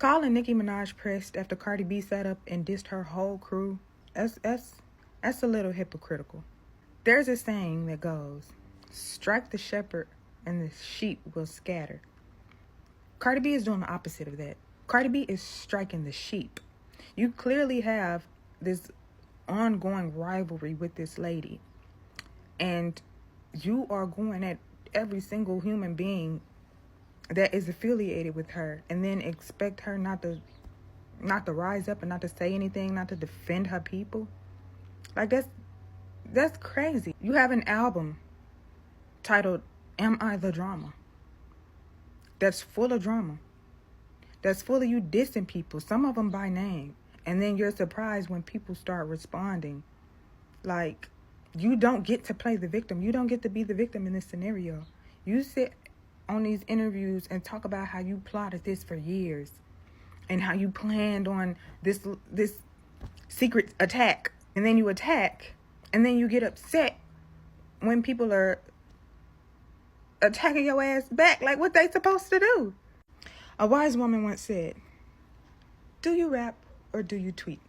Calling Nicki Minaj pressed after Cardi B sat up and dissed her whole crew, that's a little hypocritical. There's a saying that goes, strike the shepherd and the sheep will scatter. Cardi B is doing the opposite of that. Cardi B is striking the sheep. You clearly have this ongoing rivalry with this lady, and you are going at every single human being that is affiliated with her, and then expect her not to rise up and not to say anything, not to defend her people. Like, that's crazy. You have an album titled Am I the Drama? That's full of drama. That's full of you dissing people, some of them by name. And then you're surprised when people start responding. Like, you don't get to play the victim. You don't get to be the victim in this scenario. You sit on these interviews and talk about how you plotted this for years and how you planned on this secret attack. And then you attack, and then you get upset when people are attacking your ass back. Like, what they supposed to do? A wise woman once said, do you rap or do you tweet?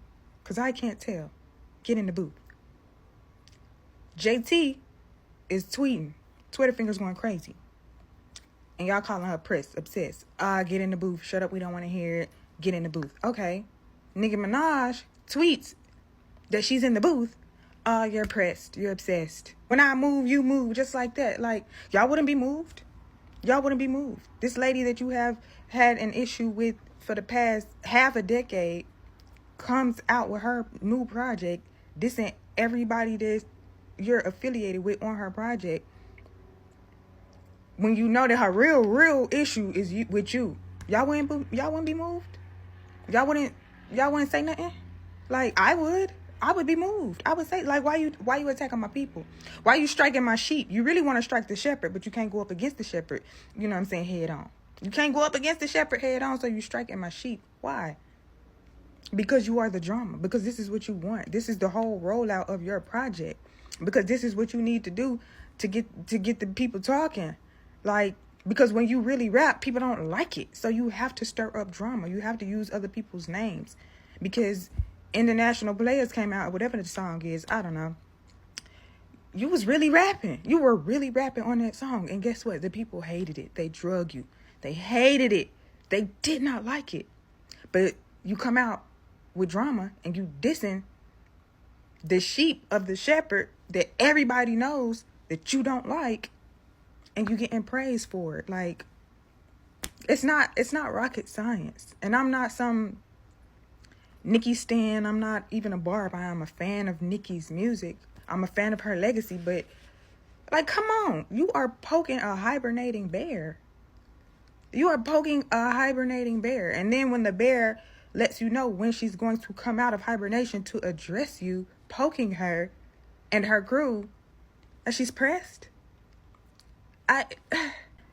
Because I can't tell. Get in the booth. JT is tweeting. Twitter fingers going crazy. And y'all calling her press, obsessed. Get in the booth. Shut up, we don't want to hear it. Get in the booth. Okay. Nicki Minaj tweets that she's in the booth. You're pressed. You're obsessed. When I move, you move. Just like that. Like, y'all wouldn't be moved. Y'all wouldn't be moved. This lady that you have had an issue with for the past half a decade comes out with her new project, dissing everybody that you're affiliated with on her project, when you know that her real issue is with you. Y'all wouldn't be moved. Y'all wouldn't say nothing. Like, I would be moved. I would say, like, why you attacking my people? Why you striking my sheep? You really want to strike the shepherd, but you can't go up against the shepherd, you know what I'm saying, head on. You can't go up against the shepherd head on, so you striking my sheep. Why? Because you are the drama. Because this is what you want. This is the whole rollout of your project. Because this is what you need to do to get the people talking. Like, because when you really rap, people don't like it. So you have to stir up drama. You have to use other people's names. Because International Players came out, whatever the song is, I don't know. You was really rapping. You were really rapping on that song. And guess what? The people hated it. They drug you. They hated it. They did not like it. But you come out with drama and you dissing the sheep of the shepherd that everybody knows that you don't like, and you getting praised for it. Like, it's not rocket science. And I'm not some Nicki stan. I'm not even a barb. I'm a fan of Nicki's music. I'm a fan of her legacy. But, like, come on. You are poking a hibernating bear. You are poking a hibernating bear. And then when the bear lets you know when she's going to come out of hibernation to address you, poking her and her crew, and she's pressed.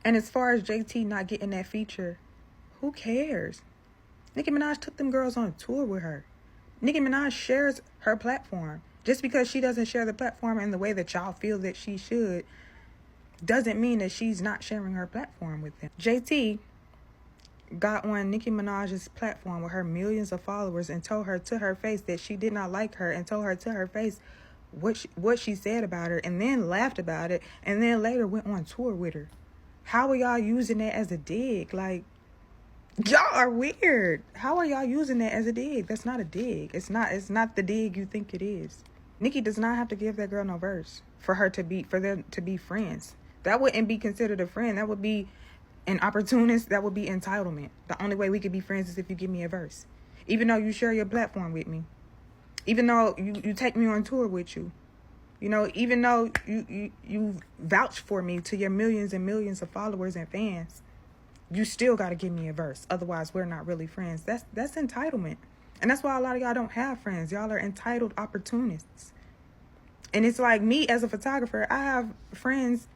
And as far as JT not getting that feature, who cares? Nicki Minaj took them girls on a tour with her. Nicki Minaj shares her platform. Just because she doesn't share the platform in the way that y'all feel that she should, doesn't mean that she's not sharing her platform with them. JT got on Nicki Minaj's platform with her millions of followers and told her to her face that she did not like her, and told her to her face what she said about her, and then laughed about it, and then later went on tour with her. How are y'all using that as a dig? Like, y'all are weird. How are y'all using that as a dig? That's not a dig. It's not the dig you think it is. Nicki does not have to give that girl no verse for them to be friends. That wouldn't be considered a friend. That would be an opportunist. That would be entitlement. The only way we could be friends is if you give me a verse. Even though you share your platform with me. Even though you take me on tour with you. You know, even though you vouch for me to your millions and millions of followers and fans, you still got to give me a verse. Otherwise, we're not really friends. That's entitlement. And that's why a lot of y'all don't have friends. Y'all are entitled opportunists. And it's like me as a photographer, I have friends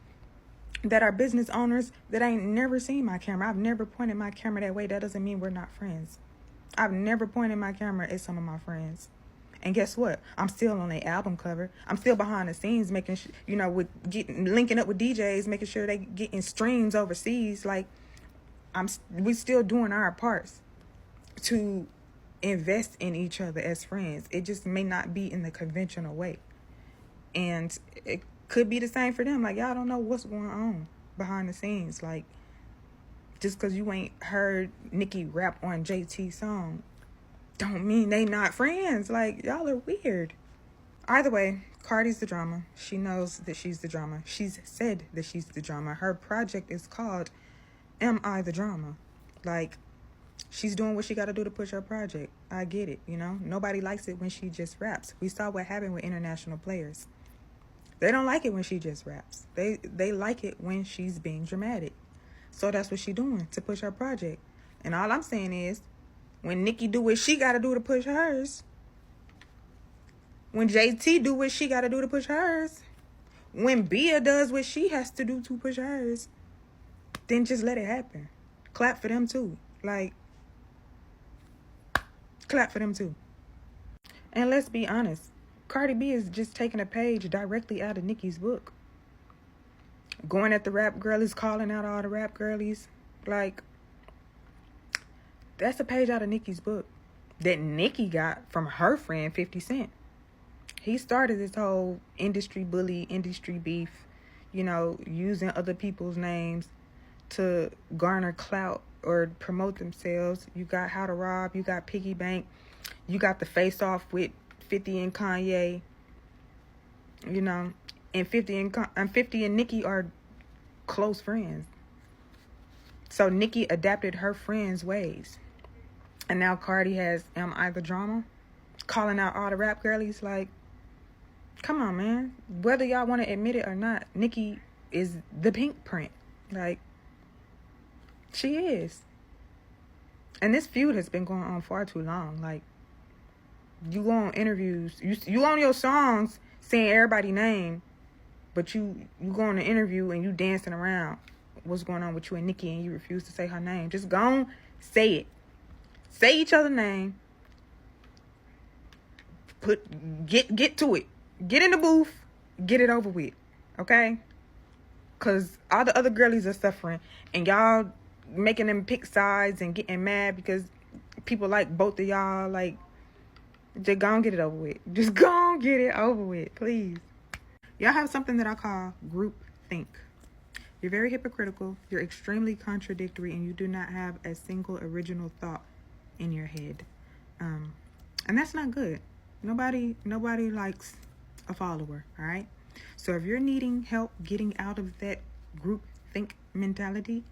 that are business owners that ain't never seen my camera. I've never pointed my camera that way. That doesn't mean we're not friends. I've never pointed my camera at some of my friends. And guess what? I'm still on the album cover. I'm still behind the scenes making linking up with DJs, making sure they getting streams overseas. Like, we still doing our parts. to invest in each other as friends. It just may not be in the conventional way. And it could be the same for them. Like, y'all don't know what's going on behind the scenes. Like, just because you ain't heard Nicki rap on JT's song don't mean they not friends. Like, y'all are weird. Either way, Cardi's the drama. She knows that she's the drama. She's said that she's the drama. Her project is called Am I the Drama? Like, she's doing what she got to do to push her project. I get it, you know? Nobody likes it when she just raps. We saw what happened with international players. They don't like it when she just raps. They like it when she's being dramatic. So that's what she's doing to push her project. And all I'm saying is, when Nicki do what she got to do to push hers, when JT do what she got to do to push hers, when Bia does what she has to do to push hers, then just let it happen. Clap for them too. Like, clap for them too. And let's be honest, Cardi B is just taking a page directly out of Nicki's book. Going at the rap girlies, calling out all the rap girlies. Like, that's a page out of Nicki's book that Nicki got from her friend 50 Cent. He started this whole industry bully, industry beef, you know, using other people's names to garner clout or promote themselves. You got How to Rob, you got Piggy Bank, you got the Face Off with 50 and Kanye, you know, and 50 and Nicki are close friends. So Nicki adapted her friends' ways. And now Cardi has Am I the Drama? Calling out all the rap girlies. Like, come on, man. Whether y'all want to admit it or not, Nicki is the pink print. Like, she is. And this feud has been going on far too long. Like, you go on interviews, you on your songs saying everybody's name, but you go on an interview and you dancing around what's going on with you and Nicki and you refuse to say her name. Just go on, say it. Say each other's name. Get to it. Get in the booth. Get it over with. Okay? Because all the other girlies are suffering. And y'all making them pick sides and getting mad because people like both of y'all. Like, just go and get it over with. Just go and get it over with, please. Y'all have something that I call group think. You're very hypocritical. You're extremely contradictory. And you do not have a single original thought in your head. And that's not good. Nobody likes a follower, all right? So if you're needing help getting out of that group think mentality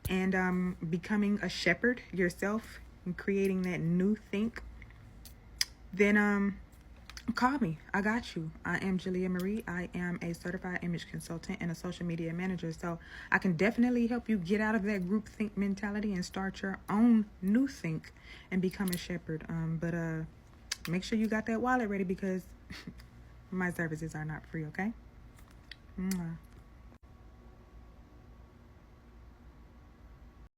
and becoming a shepherd yourself and creating that new think, then call me. I got you. I am Julia Marie. I am a certified image consultant and a social media manager. So I can definitely help you get out of that group think mentality and start your own new think and become a shepherd. But make sure you got that wallet ready because my services are not free, okay? Mwah.